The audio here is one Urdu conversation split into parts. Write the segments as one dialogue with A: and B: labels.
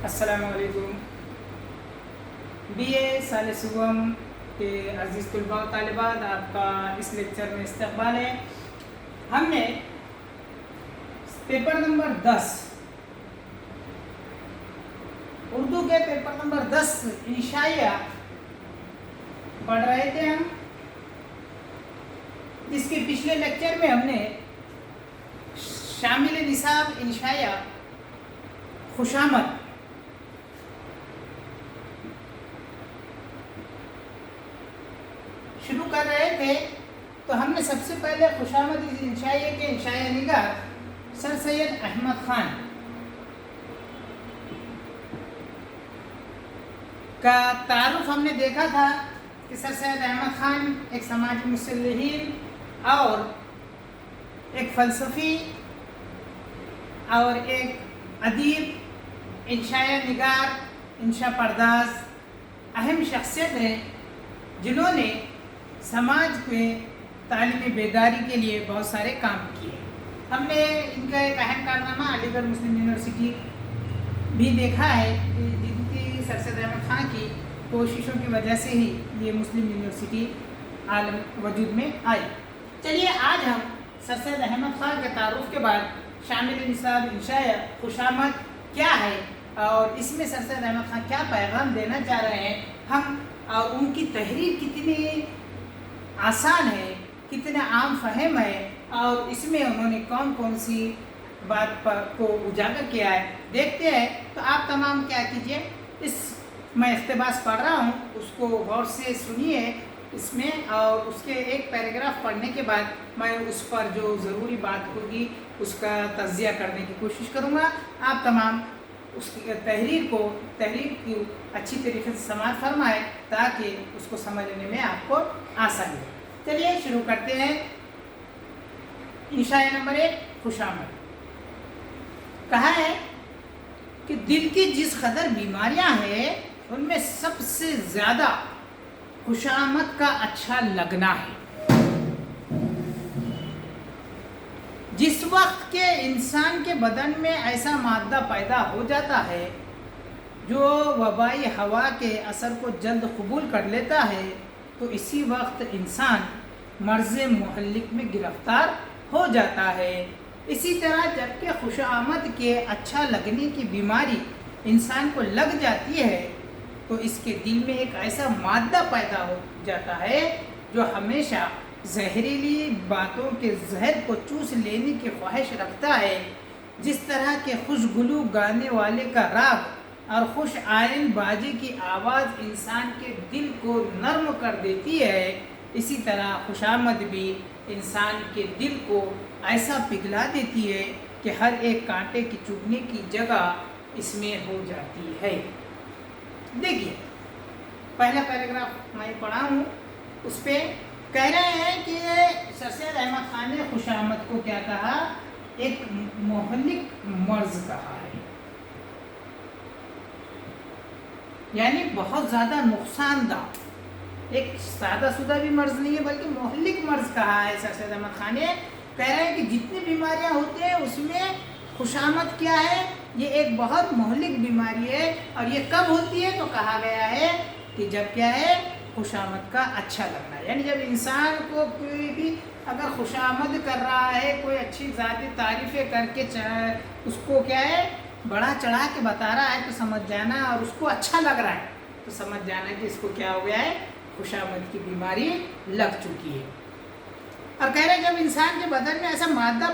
A: السلام علیکم۔ بی اے سال سوم کے عزیز طلباء و طالبات، آپ کا اس لیکچر میں استقبال ہے۔ ہم نے پیپر نمبر 10 اردو کے پیپر نمبر 10 انشائیہ پڑھ رہے تھے ہم۔ اس کے پچھلے لیکچر میں ہم نے شامل نصاب انشائیہ خوشامد شروع کر رہے تھے، تو ہم نے سب سے پہلے خوشامد انشائیہ کے انشائیہ نگار سر سید احمد خان کا تعارف ہم نے دیکھا تھا کہ سر سید احمد خان ایک سماجی مصلحین اور ایک فلسفی اور ایک ادیب، انشائیہ نگار، انشا پرداز اہم شخصیت ہے، جنہوں نے سماج کے تعلیمی بیداری کے لیے بہت سارے کام کیے۔ ہم نے ان کا ایک اہم کارنامہ علی گڑھ مسلم یونیورسٹی بھی دیکھا ہے، جن کی سر سید احمد خان کی کوششوں کی وجہ سے ہی یہ مسلم یونیورسٹی عالم وجود میں آئی۔ چلیے آج ہم سر سید احمد خان کے تعارف کے بعد شامل نصاب انشائیہ خوشامد کیا ہے اور اس میں سر سید احمد خان کیا پیغام دینا چاہ رہے ہیں ہم، اور ان کی تحریر کتنی آسان ہے، کتنا عام فہم ہے، اور اس میں انہوں نے کون کون سی بات کو اجاگر کیا ہے دیکھتے ہیں۔ تو آپ تمام کیا کیجئے، اس میں اقتباس پڑھ رہا ہوں، اس کو غور سے سنیے اس میں، اور اس کے ایک پیراگراف پڑھنے کے بعد میں اس پر جو ضروری بات ہوگی اس کا تجزیہ کرنے کی کوشش کروں گا۔ آپ تمام اس کی تحریر کی اچھی طریقے سے سماعت فرمائے تاکہ اس کو سمجھنے میں آپ کو آسانی ہو۔ چلیے شروع کرتے ہیں۔ انشائیہ نمبر 1 خوشامد۔ کہا ہے کہ دل کی جس قدر بیماریاں ہیں ان میں سب سے زیادہ خوشامد کا اچھا لگنا ہے۔ جس وقت کے انسان کے بدن میں ایسا مادہ پیدا ہو جاتا ہے جو وبائی ہوا کے اثر کو جلد قبول کر لیتا ہے، تو اسی وقت انسان مرض مہلک میں گرفتار ہو جاتا ہے۔ اسی طرح جب کہ خوشامد کے اچھا لگنے کی بیماری انسان کو لگ جاتی ہے تو اس کے دل میں ایک ایسا مادہ پیدا ہو جاتا ہے جو ہمیشہ زہریلی باتوں کے زہر کو چوس لینے کی خواہش رکھتا ہے۔ جس طرح کے خوشگلو گانے والے کا راگ اور خوش آئند باجے کی آواز انسان کے دل کو نرم کر دیتی ہے، اسی طرح خوشامد بھی انسان کے دل کو ایسا پگھلا دیتی ہے کہ ہر ایک کانٹے کی چبھنے کی جگہ اس میں ہو جاتی ہے۔ دیکھیے پہلا پیراگراف میں پڑھا ہوں، اس پہ کہہ رہے ہیں کہ سر سید احمد خان نے خوشامد کو کیا کہا؟ ایک مہلک مرض کہا ہے، یعنی بہت زیادہ نقصان دہ، ایک سادہ سودہ بھی مرض نہیں ہے بلکہ مہلک مرض کہا ہے سر سید احمد خان نے۔ کہہ رہے ہیں کہ جتنی بیماریاں ہوتی ہیں اس میں خوشامد کیا ہے؟ یہ ایک بہت مہلک بیماری ہے، اور یہ کب ہوتی ہے؟ تو کہا گیا ہے کہ جب کیا ہے؟ خوشامد کا اچھا لگنا ہے، یعنی جب انسان کو کوئی بھی اگر خوشامد کر رہا ہے، کوئی اچھی ذاتی تعریفیں کر کے اس کو کیا ہے بڑا چڑھا کے بتا رہا ہے تو سمجھ جانا، اور اس کو اچھا لگ رہا ہے تو سمجھ جانا کہ اس کو کیا ہو گیا ہے؟ خوشامد کی بیماری لگ چکی ہے۔ اور کہہ رہے ہیں جب انسان کے بدن میں ایسا مادہ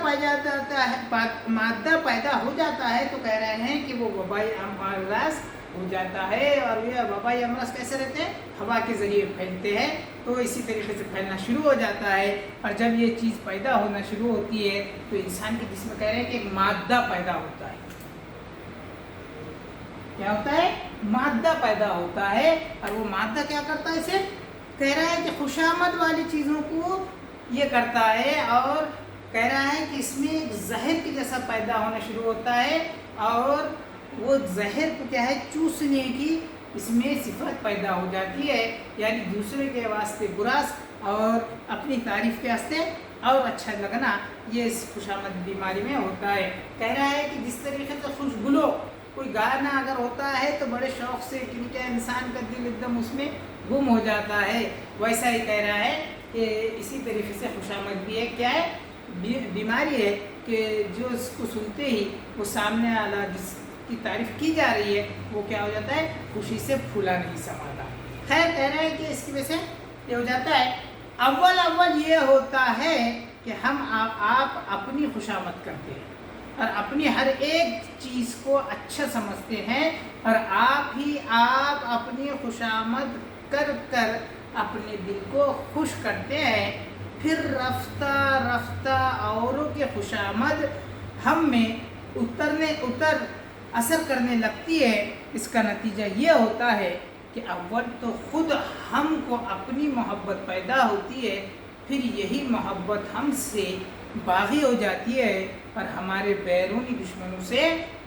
A: پیدا ہو جاتا ہے تو کہہ رہے ہیں کہ وہ وبائی امراض ہو جاتا ہے، اور یہ وبائی امراض کیسے رہتے ہیں؟ ہوا کے ذریعے پھیلتے ہیں، تو اسی طریقے سے پھیلنا شروع ہو جاتا ہے، اور جب یہ چیز پیدا ہونا شروع ہوتی ہے تو انسان کے جسم میں کہہ رہے ہیں کہ ایک مادہ پیدا ہوتا ہے۔ کیا ہوتا ہے؟ مادہ پیدا ہوتا ہے، اور وہ مادہ کیا کرتا ہے؟ اسے کہہ رہا ہے کہ خوشامد والی چیزوں کو یہ کرتا ہے، اور کہہ رہا ہے کہ اس میں ایک زہر کی جیسا پیدا ہونا شروع ہوتا ہے، اور وہ زہر کو کیا ہے چوسنے کی اس میں صفت پیدا ہو جاتی ہے، یعنی دوسرے کے واسطے براس اور اپنی تعریف کے واسطے اور اچھا لگنا، یہ اس خوشامد بیماری میں ہوتا ہے۔ کہہ رہا ہے کہ جس طریقے سے خوشگلو کوئی گانا اگر ہوتا ہے تو بڑے شوق سے کیا انسان کا دل ایک دم اس میں گم ہو جاتا ہے، ویسا ہی کہہ رہا ہے کہ اسی طریقے سے خوشامد بھی ہے کیا ہے، بیماری ہے کہ جو اس کو سنتے ہی وہ سامنے والا جس کی تعریف کی جا رہی ہے وہ کیا ہو جاتا ہے، خوشی سے پھولا نہیں سماتا۔ خیر کہہ رہے ہیں کہ اس کی وجہ سے یہ ہو جاتا ہے، اول یہ ہوتا ہے کہ ہم آپ اپنی خوشامد کرتے ہیں اور اپنی ہر ایک چیز کو اچھا سمجھتے ہیں، اور آپ اپنی خوشامد کر کر اپنے دل کو خوش کرتے ہیں، پھر رفتہ رفتہ اوروں کی خوشامد ہم میں اثر کرنے لگتی ہے۔ اس کا نتیجہ یہ ہوتا ہے کہ اول تو خود ہم کو اپنی محبت پیدا ہوتی ہے، پھر یہی محبت ہم سے باغی ہو جاتی ہے اور ہمارے بیرونی دشمنوں سے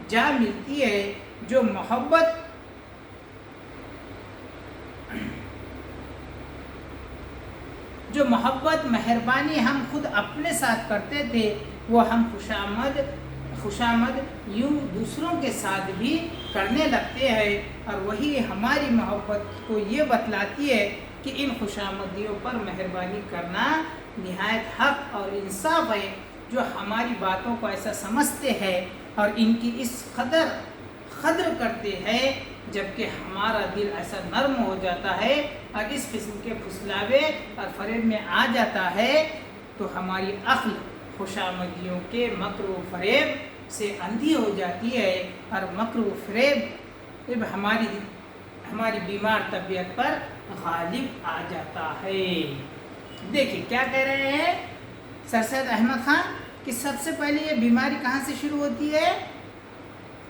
A: جا ملتی ہے۔ جو محبت مہربانی ہم خود اپنے ساتھ کرتے تھے وہ ہم خوشامد یوں دوسروں کے ساتھ بھی کرنے لگتے ہیں، اور وہی ہماری محبت کو یہ بتلاتی ہے کہ ان خوشامدیوں پر مہربانی کرنا نہایت حق اور انصاف ہے۔ جو ہماری باتوں کو ایسا سمجھتے ہیں اور ان کی اس قدر کرتے ہیں، جبکہ ہمارا دل ایسا نرم ہو جاتا ہے اور اس قسم کے پھسلاوے اور فریب میں آ جاتا ہے، تو ہماری عقل خوشامدیوں کے مکر و فریب سے اندھی ہو جاتی ہے اور مکر و فریب ہماری بیمار طبیعت پر غالب آ جاتا ہے۔ دیکھیں کیا کہہ رہے ہیں سر سید احمد خان کہ سب سے پہلے یہ بیماری کہاں سے شروع ہوتی ہے؟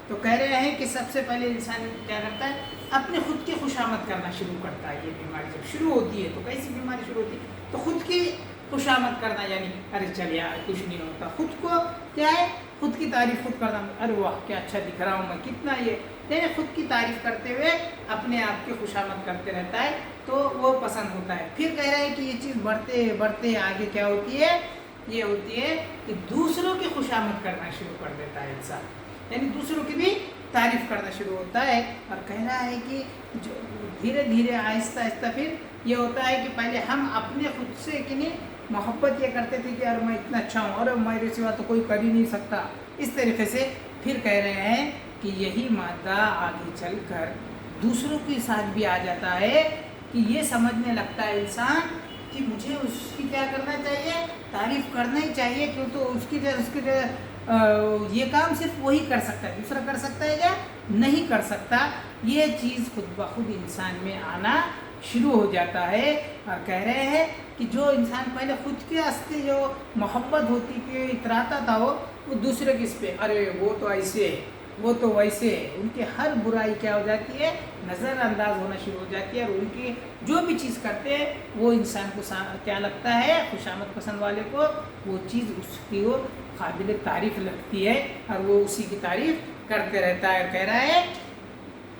A: تو کہہ رہے ہیں کہ سب سے پہلے انسان کیا کرتا ہے، اپنے خود کی خوشامد کرنا شروع کرتا ہے۔ یہ بیماری جب شروع ہوتی ہے تو کیسی بیماری شروع ہوتی ہے؟ تو خود کی خوشامد کرنا، یعنی ارے چل یار کچھ نہیں ہوتا، خود کو کیا ہے، خود کی تعریف خود کرنا، ارے واہ کیا اچھا دکھ رہا ہوں میں، کتنا یعنی خود کی تعریف کرتے ہوئے اپنے آپ کی خوشامد کرتے رہتا ہے تو وہ پسند ہوتا ہے۔ پھر کہہ رہے ہیں کہ یہ چیز بڑھتے آگے کیا ہوتی ہے، یہ ہوتی ہے کہ دوسروں کی خوشامد کرنا شروع کر دیتا ہے انسان، یعنی دوسروں کی بھی تعریف کرنا شروع ہوتا ہے۔ اور کہہ رہا ہے کہ جو دھیرے دھیرے آہستہ آہستہ پھر یہ ہوتا ہے کہ پہلے ہم اپنے خود سے کہ نہیں محبت یہ کرتے تھے کہ یار میں اتنا اچھا ہوں اور میرے سوا تو کوئی کر ہی نہیں سکتا، اس طریقے سے پھر کہہ رہے ہیں کہ یہی مادہ آگے چل کر دوسروں کے ساتھ بھی آ جاتا ہے کہ یہ سمجھنے لگتا ہے انسان کہ مجھے اس کی کیا کرنا چاہیے، تعریف کرنا ہی چاہیے، کیوں تو اس کی یہ کام صرف وہی کر سکتا ہے، دوسرا کر سکتا ہے کیا نہیں کر سکتا۔ یہ چیز خود بخود انسان میں آنا شروع ہو جاتا ہے، اور کہہ رہے ہیں کہ جو انسان پہلے خود کے واسطے جو محبت ہوتی کہ اتراتا تھا وہ دوسرے کس پہ، ارے وہ تو ایسے ہے، وہ تو ویسے ہے، ان کی ہر برائی کیا ہو جاتی ہے، نظر انداز ہونا شروع ہو جاتی ہے، اور ان کی جو بھی چیز کرتے ہیں وہ انسان کو کیا لگتا ہے، خوشامد پسند والے کو وہ چیز اس کی وہ قابل تعریف لگتی ہے اور وہ اسی کی تعریف کرتے رہتا ہے۔ کہہ رہا ہے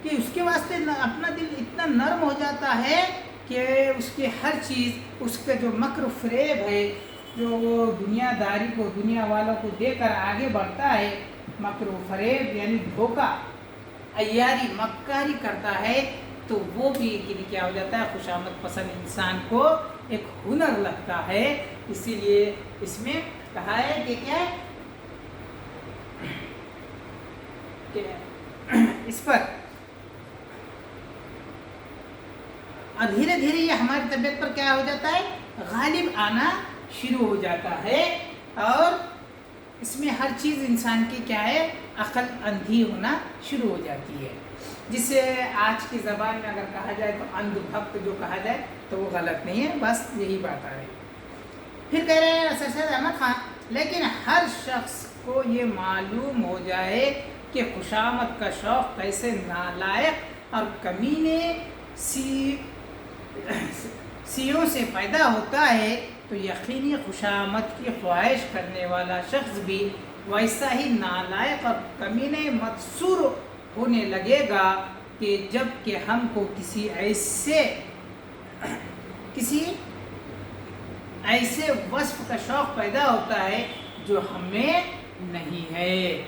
A: کہ اس کے واسطے اپنا دل اتنا نرم ہو جاتا ہے کہ اس کی ہر چیز، اس کا جو مکر و فریب ہے، جو وہ دنیا داری کو، دنیا والوں کو دے کر آگے بڑھتا ہے، مکر و فریب یعنی دھوکہ، عیاری، مکاری کرتا ہے، تو وہ بھی کیا ہو جاتا ہے، خوشامد پسند انسان کو ایک ہنر لگتا ہے۔ اسی لیے اس میں کہا ہے کہ کیا ہے کہ اس پر اور دھیرے دھیرے یہ ہماری طبیعت پر کیا ہو جاتا ہے، غالب آنا شروع ہو جاتا ہے، اور اس میں ہر چیز انسان کی کیا ہے، عقل اندھی ہونا شروع ہو جاتی ہے، جسے آج کی زبان میں اگر کہا جائے تو اندھ بھکت جو کہا جائے تو وہ غلط نہیں ہے، بس یہی بات آ رہی ہے۔ پھر کہہ رہے ہیں سر سید احمد خان، لیکن ہر شخص کو یہ معلوم ہو جائے کہ خوشامد کا شوق کیسے نالائق اور کمینے سیوں سے پیدا ہوتا ہے، تو یقینی خوشامد کی خواہش کرنے والا شخص بھی ویسا ہی نالائق اور کمینے مدسور ہونے لگے گا کہ جب کہ ہم کو کسی ایسے وصف کا شوق پیدا ہوتا ہے جو ہمیں نہیں ہے،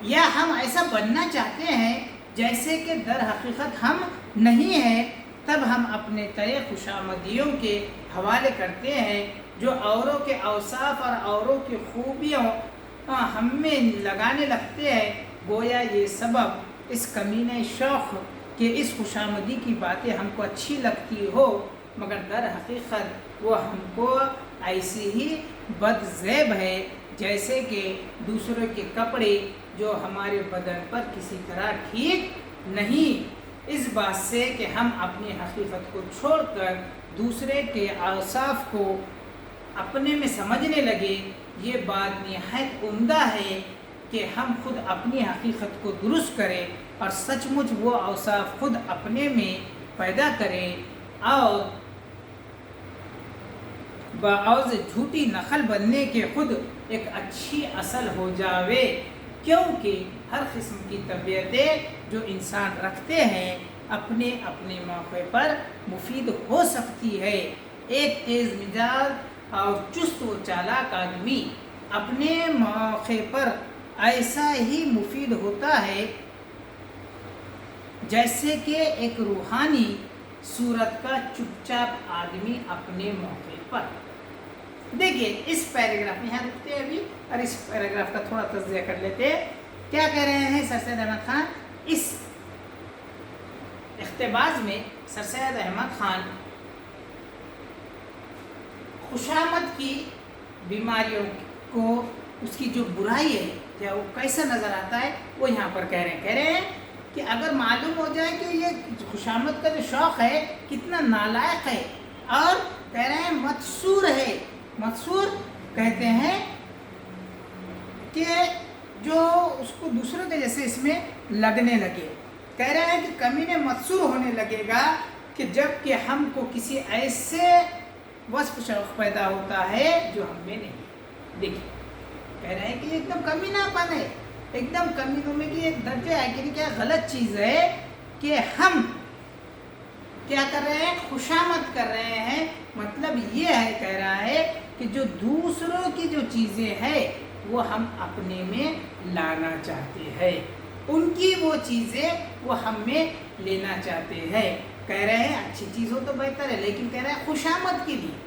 A: یا ہم ایسا بننا چاہتے ہیں جیسے کہ در حقیقت ہم نہیں ہیں، تب ہم اپنے طے خوشامدیوں کے حوالے کرتے ہیں جو اوروں کے اوصاف اور اوروں کی خوبیوں ہم میں لگانے لگتے ہیں، گویا یہ سبب اس کمینے شوق کہ اس خوشامدی کی باتیں ہم کو اچھی لگتی ہو، مگر در حقیقت وہ ہم کو ایسی ہی بدزیب ہے جیسے کہ دوسروں کے کپڑے جو ہمارے بدن پر کسی طرح ٹھیک نہیں، اس بات سے کہ ہم اپنی حقیقت کو چھوڑ کر دوسرے کے اوصاف کو اپنے میں سمجھنے لگے۔ یہ بات نہایت عمدہ ہے کہ ہم خود اپنی حقیقت کو درست کریں اور سچ مچ وہ اوصاف خود اپنے میں پیدا کریں اور باعث جھوٹی نقل بننے کے خود ایک اچھی اصل ہو جاوے، کیونکہ ہر قسم کی طبیعتیں جو انسان رکھتے ہیں اپنے اپنے موقع پر مفید ہو سکتی ہے۔ ایک تیز مزاج اور چست و چالاک آدمی اپنے موقع پر ایسا ہی مفید ہوتا ہے جیسے کہ ایک روحانی صورت کا چپ چاپ آدمی اپنے موقع پر۔ دیکھیے اس پیراگراف میں یہاں رکتے ہیں ابھی اور اس پیراگراف کا تھوڑا تجزیہ کر لیتے ہیں۔ کیا کہہ رہے ہیں سر سید احمد خان؟ اس اقتباس میں سر سید احمد خان خوشامد کی بیماریوں کو، اس کی جو برائی ہے کیا وہ کیسا نظر آتا ہے وہ یہاں پر کہہ رہے ہیں کہ اگر معلوم ہو جائے کہ یہ خوشامد کا جو شوق ہے کتنا نالائق ہے، اور کہہ رہے ہیں مقصور ہے۔ مقصور کہتے ہیں کہ جو اس کو دوسروں کے جیسے اس میں لگنے لگے، کہہ رہے ہیں کہ کمینے مقصور ہونے لگے گا کہ جب کہ ہم کو کسی ایسے وصف شوق پیدا ہوتا ہے جو ہم میں نہیں۔ دیکھیں کہہ رہے ہیں کہ یہ ایک دم کمینہ پن ہے، ایک دم کمینوں میں کی ایک درجہ ہے کہ کیا غلط چیز ہے کہ ہم کیا کر رہے ہیں، خوشامد کر رہے ہیں۔ مطلب یہ ہے کہہ رہا ہے کہ جو دوسروں کی جو چیزیں ہیں وہ ہم اپنے میں لانا چاہتے ہیں، ان کی وہ چیزیں وہ ہم میں لینا چاہتے ہیں۔ کہہ رہے ہیں اچھی چیز ہو تو بہتر ہے، لیکن کہہ رہے ہیں خوشامد کے لیے،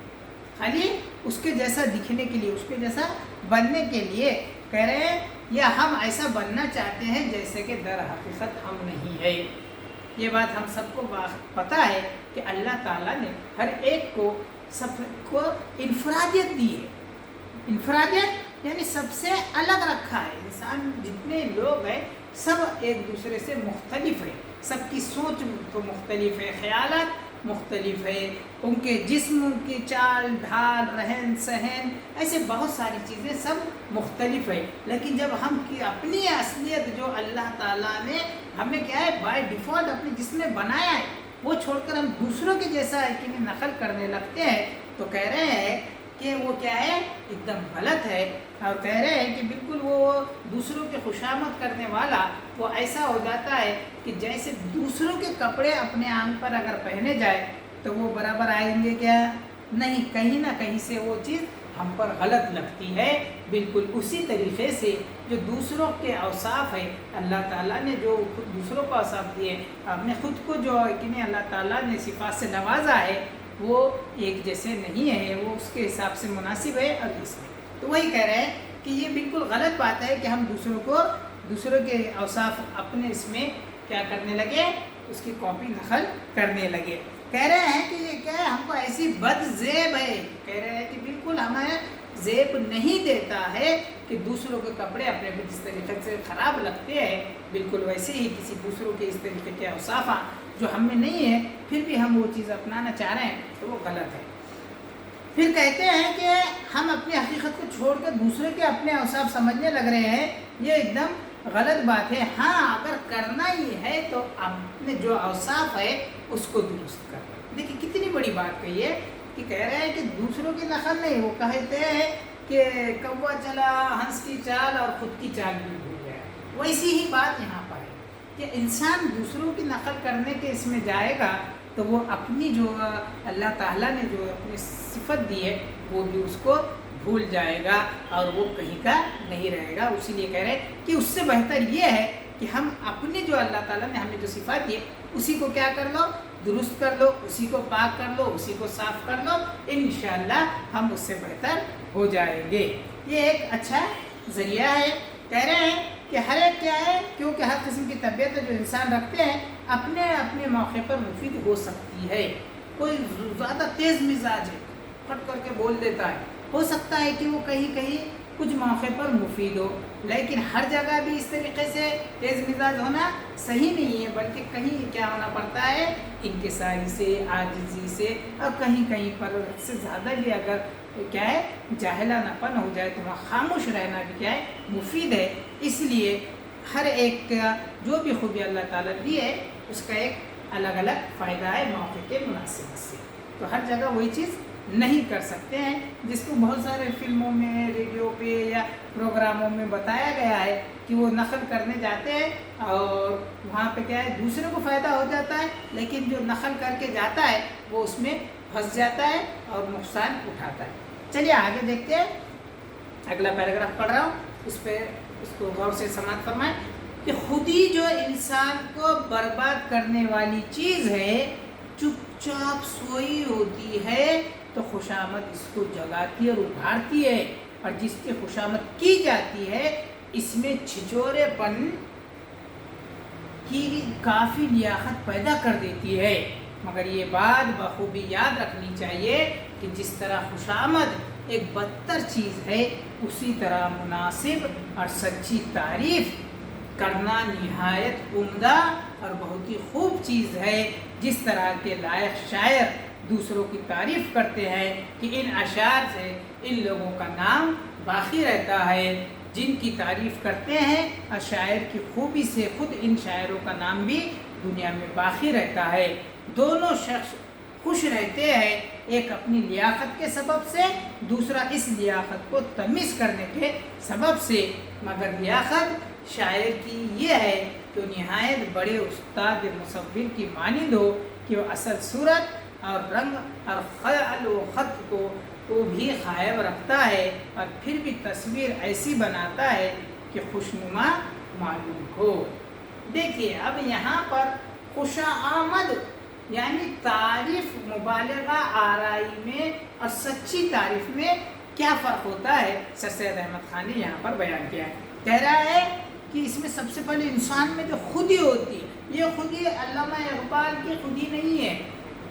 A: خالی اس کے جیسا دکھنے کے لیے، اس کے جیسا بننے کے لیے کہہ رہے ہیں، یا ہم ایسا بننا چاہتے ہیں جیسے کہ در حقیقت ہم نہیں ہے۔ یہ بات ہم سب کو پتہ ہے کہ اللہ تعالیٰ نے ہر ایک کو سب کو انفرادیت دی ہے۔ انفرادیت یعنی سب سے الگ رکھا ہے۔ انسان جتنے لوگ ہیں سب ایک دوسرے سے مختلف ہے، سب کی سوچ تو مختلف ہے، خیالات مختلف ہے، ان کے جسم کی چال ڈھال رہن سہن ایسے بہت ساری چیزیں سب مختلف ہے، لیکن جب ہم کی اپنی اصلیت جو اللہ تعالیٰ نے ہمیں کیا ہے بائی ڈیفالٹ اپنے جسم میں بنایا ہے وہ چھوڑ کر ہم دوسروں کے جیسا ہے کہ نقل کرنے لگتے ہیں، تو کہہ رہے ہیں کہ وہ کیا ہے ایک دم غلط ہے، اور کہہ رہے ہیں کہ بالکل وہ دوسروں کے خوشامد کرنے والا وہ ایسا ہو جاتا ہے کہ جیسے دوسروں کے کپڑے اپنے آنگ پر اگر پہنے جائے تو وہ برابر آئیں گے کیا نہیں، کہیں نہ کہیں سے وہ چیز ہم پر غلط لگتی ہے۔ بالکل اسی طریقے سے جو دوسروں کے اوصاف ہے اللہ تعالیٰ نے جو خود دوسروں کو اوصاف دیے، آپ نے خود کو جو کہ اللہ تعالیٰ نے صفات سے نوازا ہے وہ ایک جیسے نہیں ہے، وہ اس کے حساب سے مناسب ہے۔ اور اس میں تو وہی کہہ رہے ہیں کہ یہ بالکل غلط بات ہے کہ ہم دوسروں کے اوصاف اپنے اس میں کیا کرنے لگے، اس کی کاپی نقل کرنے لگے۔ کہہ رہے ہیں کہ یہ کیا ہے ہم کو ایسی بد زیب ہے، کہہ رہے ہیں کہ بالکل ہمیں زیب نہیں دیتا ہے کہ دوسروں کے کپڑے اپنے بھی جس طریقے سے خراب لگتے ہیں بالکل ویسے ہی کسی دوسروں کے اس طریقے کے اوصاف جو ہم میں نہیں ہے پھر بھی ہم وہ چیز اپنانا چاہ رہے ہیں تو وہ غلط ہے۔ پھر کہتے ہیں کہ ہم اپنی حقیقت کو چھوڑ کر دوسرے کے اپنے اوصاف سمجھنے لگ رہے ہیں، یہ ایک دم غلط بات ہے۔ ہاں اگر کرنا ہی ہے تو اپنے جو اوصاف ہے اس کو درست کرنا۔ دیکھیں کتنی بڑی بات کہی ہے کہ کہہ رہے ہیں کہ دوسروں کی نقل نہیں، وہ کہتے ہیں کہ کوا چلا ہنس کی چال اور خود کی چال بھی بھول گیا، ویسی ہی بات یہاں پر ہے کہ انسان دوسروں کی نقل کرنے کے اس میں جائے گا تو وہ اپنی جو اللہ تعالیٰ نے جو اپنی صفت دی ہے وہ بھی اس کو بھول جائے گا اور وہ کہیں کا نہیں رہے گا. اسی لیے کہہ رہے ہیں کہ اس سے بہتر یہ ہے کہ ہم اپنے جو اللہ تعالیٰ نے ہمیں جو صفات دی ہے اسی کو کیا کر لو, درست کر لو, اسی کو پاک کر لو, اسی کو صاف کر لو. انشاءاللہ ہم اس سے بہتر ہو جائیں گے. یہ ایک اچھا ذریعہ ہے. کہہ رہے ہیں کہ ہر ایک کیا ہے, کیونکہ ہر قسم کی طبیعت جو انسان رکھتے ہیں اپنے اپنے موقع پر مفید ہو سکتی ہے. کوئی زیادہ تیز مزاج ہے, پھٹ کر کے بول دیتا ہے, ہو سکتا ہے کہ وہ کہیں کہیں کچھ موقع پر مفید ہو, لیکن ہر جگہ بھی اس طریقے سے تیز مزاج ہونا صحیح نہیں ہے, بلکہ کہیں کیا ہونا پڑتا ہے انکساری سے, عاجزی سے, اور کہیں کہیں پر سے زیادہ بھی اگر کیا ہے جاہلانہ پن ہو جائے تو وہاں خاموش رہنا بھی کیا ہے مفید ہے. اس لیے ہر ایک کا جو بھی خوبی اللہ تعالیٰ دی ہے اس کا ایک الگ الگ فائدہ ہے موقع کے مناسبت سے. تو ہر جگہ وہی چیز نہیں کر سکتے ہیں جس کو بہت سارے فلموں میں, ریڈیو پہ یا پروگراموں میں بتایا گیا ہے کہ وہ نقل کرنے جاتے ہیں اور وہاں پہ کیا ہے دوسرے کو فائدہ ہو جاتا ہے, لیکن جو نقل کر کے جاتا ہے وہ اس میں پھنس جاتا ہے اور نقصان اٹھاتا ہے. چلیے آگے دیکھتے ہیں, اگلا پیراگراف پڑھ رہا ہوں, اس کو غور سے سماعت فرمائیں کہ خود ہی جو انسان کو برباد کرنے والی چیز ہے چپ چاپ سوئی ہوتی ہے تو خوشامد اس کو جگاتی اور ابھارتی ہے, اور جس کی خوشامد کی جاتی ہے اس میں چھچورے پن کی کافی لیاقت پیدا کر دیتی ہے. مگر یہ بات بخوبی یاد رکھنی چاہیے کہ جس طرح خوشامد ایک بدتر چیز ہے اسی طرح مناسب اور سچی تعریف کرنا نہایت عمدہ اور بہت ہی خوب چیز ہے. جس طرح کے لائق شاعر دوسروں کی تعریف کرتے ہیں کہ ان اشعار سے ان لوگوں کا نام باقی رہتا ہے جن کی تعریف کرتے ہیں, اور شاعر کی خوبی سے خود ان شاعروں کا نام بھی دنیا میں باقی رہتا ہے. دونوں شخص خوش رہتے ہیں, ایک اپنی لیاقت کے سبب سے, دوسرا اس لیاقت کو تمیز کرنے کے سبب سے. مگر لیاقت شاعر کی یہ ہے کہ نہایت بڑے استاد مصور کی مانند ہو کہ وہ اصل صورت اور رنگ اور خیال و خط کو بھی غائب رکھتا ہے, اور پھر بھی تصویر ایسی بناتا ہے کہ خوشنما معلوم ہو. دیکھیے اب یہاں پر خوش آمد یعنی تعریف مبالغہ آرائی میں اور سچی تعریف میں کیا فرق ہوتا ہے سر سید احمد خان نے یہاں پر بیان کیا ہے. کہہ رہا ہے کہ اس میں سب سے پہلے انسان میں جو خودی ہوتی ہے, یہ خودی علامہ اقبال کی خودی نہیں ہے,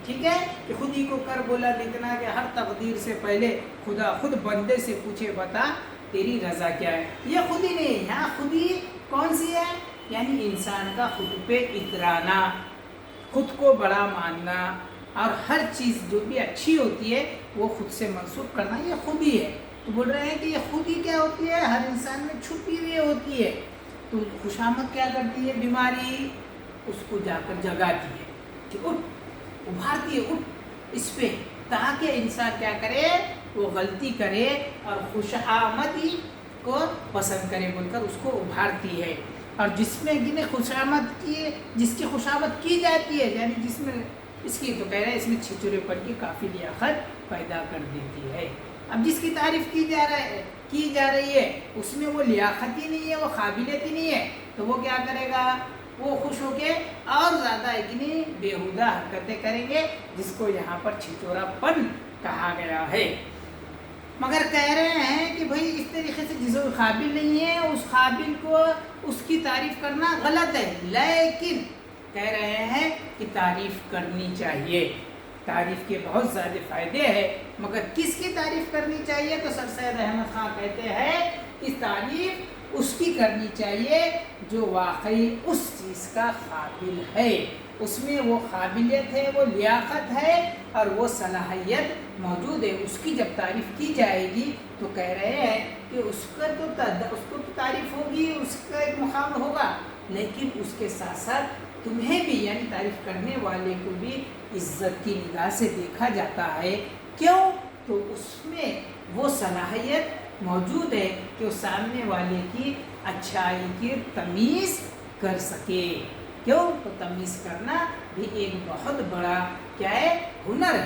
A: ٹھیک ہے, کہ خودی کو کر بولا لکھنا کہ ہر تقدیر سے پہلے خدا خود بندے سے پوچھے بتا تیری رضا کیا ہے. یہ خودی نہیں ہے. یہاں خودی کون سی ہے, یعنی انسان کا خود پہ اترانا, خود کو بڑا ماننا, اور ہر چیز جو بھی اچھی ہوتی ہے وہ خود سے منسوب کرنا, یہ خودی ہے. تو بول رہے ہیں کہ یہ خودی کیا ہوتی ہے, ہر انسان میں چھپی ہوئی ہوتی ہے. تو خوشامد کیا کرتی ہے, بیماری اس کو جا کر جگاتی ہے کہ اٹھ, ابھارتی ہے, اٹھ اس پہ, تاکہ انسان کیا کرے, وہ غلطی کرے اور خوش آمدی کو پسند کرے بول کر اس کو ابھارتی ہے. اور جس میں جس کی خوشامد کی جاتی ہے, یعنی جس میں اس کی, تو کہہ رہے ہیں اس میں چھچورے پن کی کافی لیاقت پیدا کر دیتی ہے. اب جس کی تعریف کی جا رہی ہے اس میں وہ لیاقت ہی نہیں ہے, وہ قابلیت ہی نہیں ہے, تو وہ کیا کرے گا, وہ خوش ہو کے اور زیادہ اتنی بیہودہ حرکتیں کریں گے جس کو یہاں پر چھچورا پن کہا گیا ہے. مگر کہہ رہے ہیں کہ بھئی اس طریقے سے جس کو قابل نہیں ہے اس قابل کو اس کی تعریف کرنا غلط ہے, لیکن کہہ رہے ہیں کہ تعریف کرنی چاہیے. تعریف کے بہت زیادہ فائدے ہیں, مگر کس کی تعریف کرنی چاہیے, تو سر سید احمد خان کہتے ہیں کہ تعریف اس کی کرنی چاہیے جو واقعی اس چیز کا قابل ہے, اس میں وہ قابلیت ہے, وہ لیاقت ہے اور وہ صلاحیت موجود ہے. اس کی جب تعریف کی جائے گی تو کہہ رہے ہیں کہ اس کو تو تعریف ہوگی, اس کا ایک مقام ہوگا, لیکن اس کے ساتھ ساتھ تمہیں بھی یعنی تعریف کرنے والے کو بھی عزت کی نگاہ سے دیکھا جاتا ہے. کیوں, تو اس میں وہ صلاحیت موجود ہے کہ وہ سامنے والے کی اچھائی کی تمیز کر سکے. کیوں؟ تو تمیز کرنا بھی ایک بہت بڑا کیا ہے؟ ہنر ہے.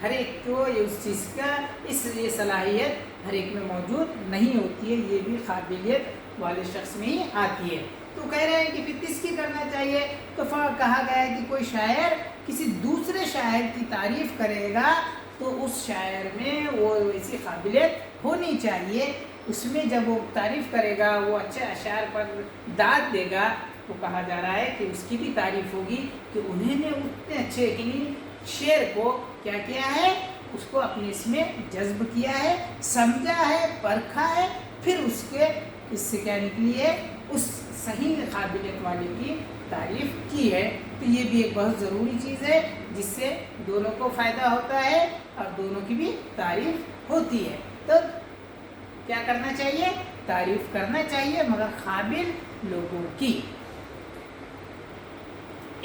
A: ہر ایک کو اس چیز کا اس لیے صلاحیت ہر ایک میں موجود نہیں ہوتی ہے، یہ بھی قابلیت والے شخص میں ہی آتی ہے. تو کہہ رہے ہیں کہ پھر کس کی کرنا چاہیے؟ تو کہا گیا ہے کہ کوئی شاعر کسی دوسرے شاعر کی تعریف کرے گا تو اس شاعر میں وہ ایسی قابلیت ہونی چاہیے. اس میں جب وہ تعریف کرے گا، وہ اچھے اشعار پر داد دے گا، تو کہا جا رہا ہے کہ اس کی بھی تعریف ہوگی کہ انہیں نے اتنے اچھے شعر کو کیا کیا ہے، اس کو اپنے اس میں جذب کیا ہے، سمجھا ہے، پرکھا ہے، پھر اس سے کیا نکلی ہے، اس صحیح قابلیت والے کی تعریف کی ہے. تو یہ بھی ایک بہت ضروری چیز ہے جس سے دونوں کو فائدہ ہوتا ہے اور دونوں کی بھی تعریف ہوتی ہے. تو کیا کرنا چاہیے؟ تعریف کرنا چاہیے مگر قابل لوگوں کی.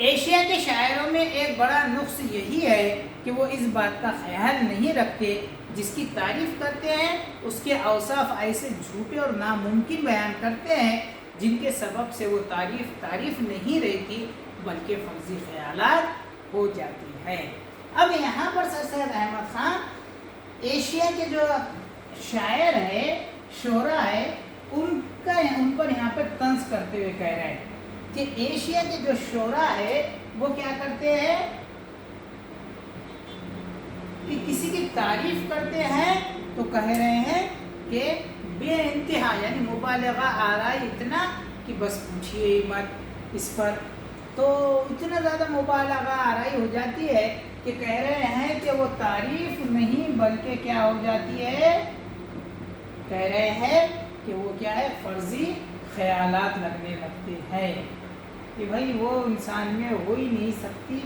A: ایشیا کے شاعروں میں ایک بڑا نقص یہی ہے کہ وہ اس بات کا خیال نہیں رکھتے جس کی تعریف کرتے ہیں اس کے اوصاف ایسے جھوٹے اور ناممکن بیان کرتے ہیں جن کے سبب سے وہ تعریف نہیں رہتی بلکہ فرضی خیالات ہو جاتی ہے. اب یہاں پر سر سید احمد خان ایشیا کے جو شاعر ہے، شعراء ہے، ان پر یہاں پہ طنز کرتے ہوئے کہہ رہے ہیں کہ ایشیا کے جو شعراء ہے وہ کیا کرتے ہیں کہ کسی کی تعریف کرتے ہیں تو کہہ رہے ہیں کہ بے انتہا، یعنی مبالغہ آ رہا ہے اتنا کہ بس پوچھئے ہی مت اس پر. تو اتنا زیادہ مبالغہ آرائی ہو جاتی ہے کہ کہہ رہے ہیں کہ وہ تعریف نہیں بلکہ کیا ہو جاتی ہے، کہہ رہے ہیں کہ وہ کیا ہے، فرضی خیالات لگنے لگتے ہیں کہ بھائی وہ انسان میں ہو ہی نہیں سکتی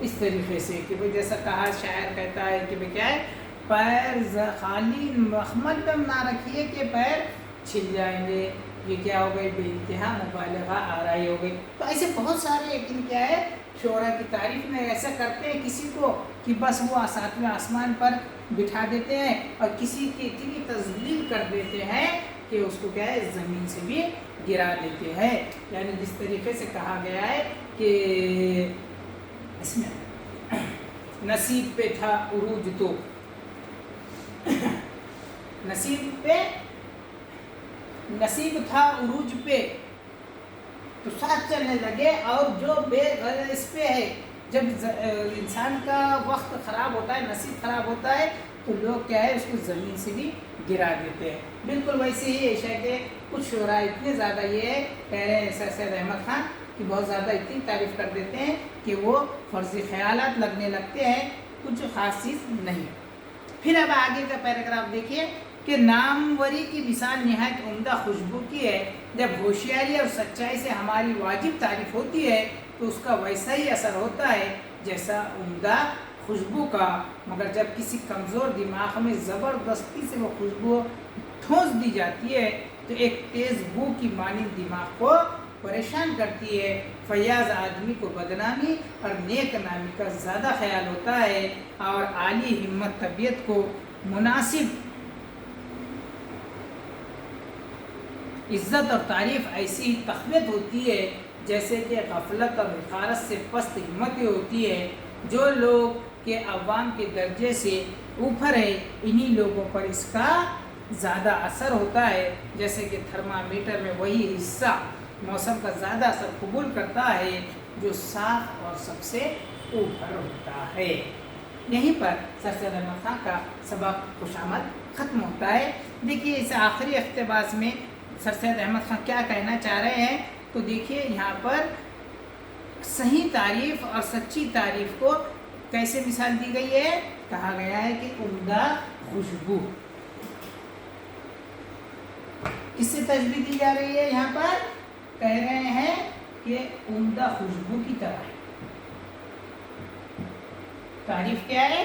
A: اس طریقے سے کہ بھائی جیسا کہا شاعر کہتا ہے کہ بھائی کیا ہے، پیر خالی مخمل پہ نہ رکھیے کہ پیر چھل جائیں گے. یہ کیا ہو گئی، بے انتہا مبالغہ آرائی ہو گئی. تو ایسے بہت سارے لیکن کیا ہے، شعراء کی تعریف میں ایسا کرتے ہیں کسی کو کہ بس وہ ساتویں آسمان پر بٹھا دیتے ہیں اور کسی کی اتنی تذلیل کر دیتے ہیں کہ اس کو کیا ہے، زمین سے بھی گرا دیتے ہیں. یعنی جس طریقے سے کہا گیا ہے کہ اس میں نصیب پہ تھا عروج تو نصیب تھا عروج پہ تو ساتھ چلنے لگے، اور جو بے غرض اس پہ ہے، جب انسان کا وقت خراب ہوتا ہے، نصیب خراب ہوتا ہے تو لوگ کیا ہے، اس کو زمین سے بھی گرا دیتے ہیں. بالکل ویسے ہی ایشیا کے کچھ شعراء اتنے زیادہ یہ ہے، کہہ رہے ہیں سر سید احمد خان کہ بہت زیادہ اتنی تعریف کر دیتے ہیں کہ وہ فرضی خیالات لگنے لگتے ہیں، کچھ خاص چیز نہیں. پھر اب آگے کا پیراگراف دیکھیے کہ ناموری کی مثال نہایت عمدہ خوشبو کی ہے. جب ہوشیاری اور سچائی سے ہماری واجب تعریف ہوتی ہے تو اس کا ویسا ہی اثر ہوتا ہے جیسا عمدہ خوشبو کا، مگر جب کسی کمزور دماغ میں زبردستی سے وہ خوشبو ٹھونس دی جاتی ہے تو ایک تیز بو کی مانند دماغ کو پریشان کرتی ہے. فیاض آدمی کو بدنامی اور نیک نامی کا زیادہ خیال ہوتا ہے اور عالی ہمت طبیعت کو مناسب عزت اور تعریف ایسی تقویت ہوتی ہے جیسے کہ غفلت اور حقارت سے پست ہمتیں ہوتی ہے. جو لوگ کے عوام کے درجے سے اوپر ہے انہی لوگوں پر اس کا زیادہ اثر ہوتا ہے، جیسے کہ تھرمامیٹر میں وہی حصہ موسم کا زیادہ اثر قبول کرتا ہے جو صاف اور سب سے اوپر ہوتا ہے. یہیں پر سر سید احمد خان کا سبق خوشامد ختم ہوتا ہے. دیکھیے اس آخری اقتباس میں سر سید احمد خان کیا کہنا چاہ رہے ہیں. تو دیکھیے یہاں پر صحیح تعریف اور سچی تعریف کو کیسے مثال دی گئی ہے. کہا گیا ہے کہ عمدہ خوشبو، کس سے تشبیہ دی جا رہی ہے، یہاں پر کہہ رہے ہیں کہ عمدہ خوشبو کی طرح ہے. تعریف کیا ہے،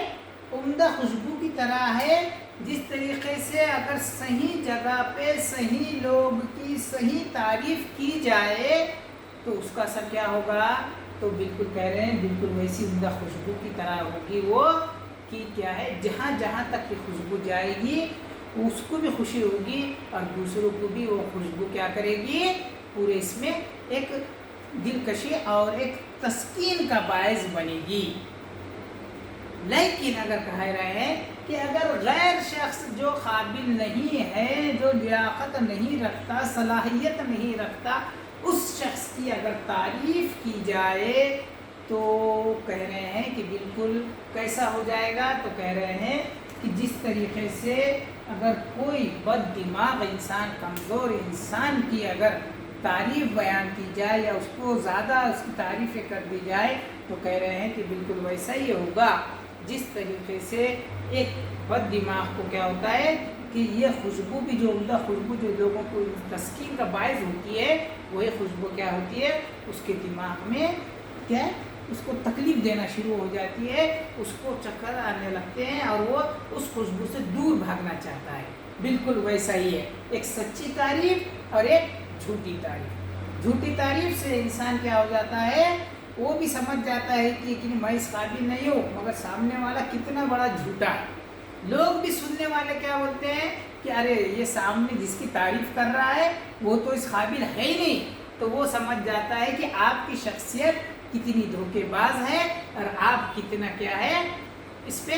A: عمدہ خوشبو کی طرح ہے. جس طریقے سے اگر صحیح جگہ پہ صحیح لوگ کی صحیح تعریف کی جائے تو اس کا اثر کیا ہوگا. تو بالکل کہہ رہے ہیں بالکل ویسی عمدہ خوشبو کی طرح ہوگی وہ کہ کیا ہے، جہاں جہاں تک یہ خوشبو جائے گی اس کو بھی خوشی ہوگی اور دوسروں کو بھی وہ خوشبو کیا کرے گی، پورے اس میں ایک دلکشی اور ایک تسکین کا باعث بنے گی۔ لیکن اگر کہہ رہے ہیں کہ اگر غیر شخص جو قابل نہیں ہے، جو لیاقت نہیں رکھتا، صلاحیت نہیں رکھتا، اس شخص کی اگر تعریف کی جائے تو کہہ رہے ہیں کہ بالکل کیسا ہو جائے گا؟ تو کہہ رہے ہیں کہ جس طریقے سے اگر کوئی بد دماغ انسان، کمزور انسان کی اگر تعریف بیان کی جائے یا اس کو زیادہ اس کی تعریفیں کر دی جائے تو کہہ رہے ہیں کہ بالکل ویسا ہی ہوگا جس طریقے سے ایک بد دماغ کو کیا ہوتا ہے کہ یہ خوشبو بھی، جو عمدہ خوشبو جو لوگوں کو تسکین کا باعث ہوتی ہے، وہی خوشبو کیا ہوتی ہے، اس کے دماغ میں کیا ہے، اس کو تکلیف دینا شروع ہو جاتی ہے، اس کو چکر آنے لگتے ہیں اور وہ اس خوشبو سے دور بھاگنا چاہتا ہے۔ بالکل ویسا ہی ہے، ایک سچی تعریف اور ایک جھوٹی تعریف۔ جھوٹی تعریف سے انسان کیا ہو جاتا ہے، وہ بھی سمجھ جاتا ہے کہ میں اس قابل نہیں ہوں، مگر سامنے والا کتنا بڑا جھوٹا ہے۔ لوگ بھی سننے والے کیا بولتے ہیں کہ ارے یہ سامنے جس کی تعریف کر رہا ہے وہ تو اس قابل ہے ہی نہیں، تو وہ سمجھ جاتا ہے کہ آپ کی شخصیت کتنی دھوکے باز ہے اور آپ کتنا کیا ہے، اس پہ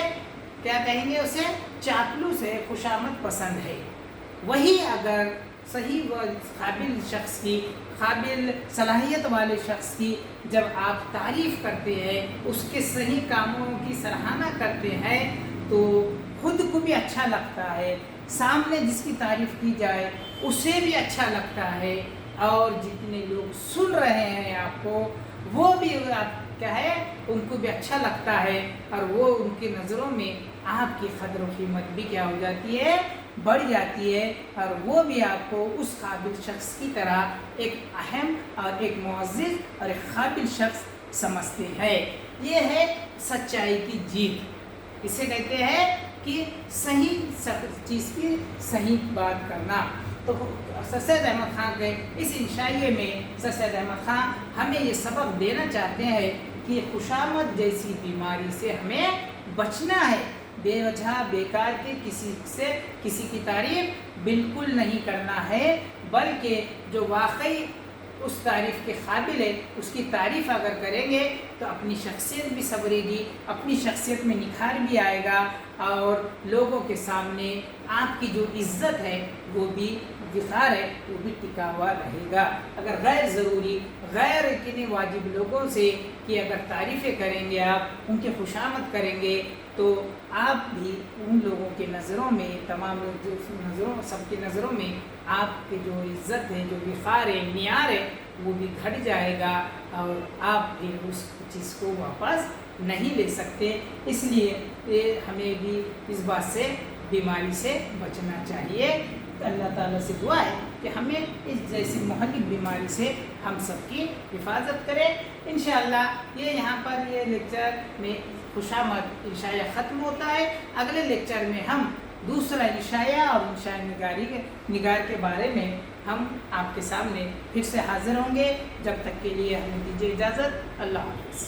A: کیا کہیں گے، اسے چاپلوس ہے، خوشامد پسند ہے۔ وہی اگر صحیح و قابل شخص کی، قابل صلاحیت والے شخص کی جب آپ تعریف کرتے ہیں، اس کے صحیح کاموں کی سراہنا کرتے ہیں تو خود کو بھی اچھا لگتا ہے، سامنے جس کی تعریف کی جائے اسے بھی اچھا لگتا ہے، اور جتنے لوگ سن رہے ہیں آپ کو وہ بھی آپ کیا ہے، ان کو بھی اچھا لگتا ہے، اور وہ ان کی نظروں میں آپ کی قدر و قیمت بھی کیا ہو جاتی ہے، بڑھ جاتی ہے، اور وہ بھی آپ کو اس قابل شخص کی طرح ایک اہم اور ایک معزز اور ایک قابل شخص سمجھتے ہیں۔ یہ ہے سچائی کی جیت، اسے کہتے ہیں کہ صحیح چیز کی صحیح بات کرنا۔ تو سر سید احمد خان کے اس انشائیے میں سر سید احمد خان ہمیں یہ سبق دینا چاہتے ہیں کہ خوشامد جیسی بیماری سے ہمیں بچنا ہے، بے وجہ بیکار کے کسی کی تعریف بالکل نہیں کرنا ہے، بلکہ جو واقعی اس تعریف کے قابل ہے اس کی تعریف اگر کریں گے تو اپنی شخصیت بھی سنورے گی، اپنی شخصیت میں نکھار بھی آئے گا، اور لوگوں کے سامنے آپ کی جو عزت ہے وہ بھی وقار ہے وہ بھی ٹکا ہوا رہے گا۔ اگر غیر ضروری، غیر یقینی واجب لوگوں سے کہ اگر تعریفیں کریں گے، آپ ان کے خوشامد کریں گے تو آپ بھی ان لوگوں کے نظروں میں، تمام نظروں، سب کی نظروں میں آپ کی جو عزت ہے، جو وقار ہے، معیار ہے، وہ بھی گھٹ جائے گا، اور آپ بھی اس چیز کو واپس نہیں لے سکتے۔ اس لیے ہمیں بھی اس بات سے، بیماری سے بچنا چاہیے۔ اللہ تعالیٰ سے دعا ہے کہ ہمیں اس جیسی مہلک بیماری سے ہم سب کی حفاظت کرے۔ انشاءاللہ یہ یہاں پر یہ لیکچر میں خوشامد انشائیہ ختم ہوتا ہے۔ اگلے لیکچر میں ہم دوسرا انشائیہ اور انشائیہ نگار کے بارے میں ہم آپ کے سامنے پھر سے حاضر ہوں گے۔ جب تک کے لیے ہمیں دیجیے اجازت۔ اللہ حافظ۔